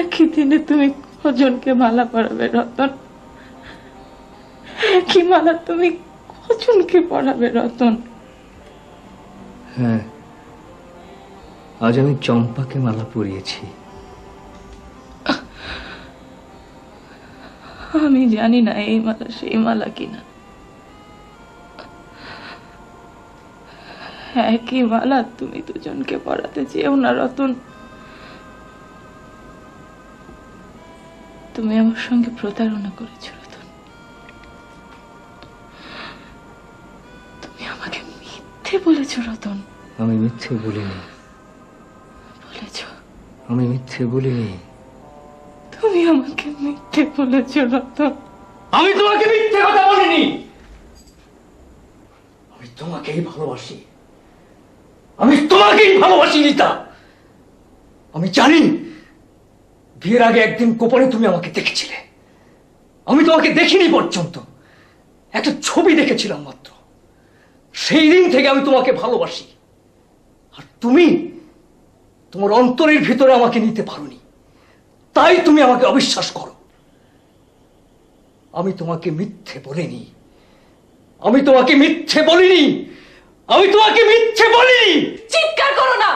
একই দিনে তুমি কজনকে মালা পরাবে রতন? একই মালা তুমি কজনকে পরাবে রতন? হ্যাঁ, আজ আমি চম্পাকে মালা পরিয়েছি। আমি জানি না এই মালা সেই মালা কিনা। একই মালা তুমি দুজনকে পরাতে চেয়েও না রতন। তুমি আমার সঙ্গে প্রতারণা করেছো রতন। তুমি আমাকে মিথ্যে বলেছো রতন। আমি মিথ্যে বলিনি। বলেছো। আমি মিথ্যে বলিনি। তুমি আমাকে মিথ্যে বলেছো রতন। আমি তোমাকে মিথ্যে কথা বলিনি। আমি তোমাকেই ভালোবাসি। আমি তোমাকেই ভালোবাসি রিতা। আমি জানি বিয়ের আগে একদিন গোপনে তুমি আমাকে দেখেছিলে। আমি তোমাকে দেখিনি পর্যন্ত, একটা ছবি দেখেছিলাম মাত্র। সেই দিন থেকে আমি তোমাকে ভালোবাসি। আর তুমি তোমার অন্তরের ভিতরে আমাকে নিতে পারোনি, তাই তুমি আমাকে অবিশ্বাস করো। আমি তোমাকে মিথ্যে বলিনি। আমি তোমাকে মিথ্যে বলিনি। আমি তোমাকে মিথ্যে বলিনি। চিৎকার করো না।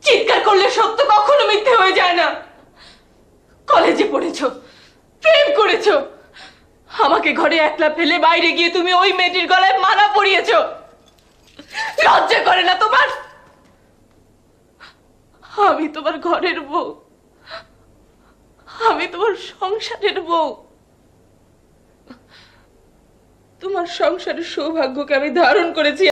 চিৎকার করলে সত্য কখনো মিথ্যে হয়ে যায় না। কলেজে পড়েছো, প্রেম করেছো, আমাকে ঘরে একলা ফেলে বাইরে গিয়ে তুমি ওই মেয়েটির গলায় মালা পরিয়েছো। লজ্জা করে না তোমার? আমি তোমার ঘরের বউ, আমি তোমার সংসারের বউ। তোমার সংসারের সৌভাগ্যকে আমি ধারণ করেছি।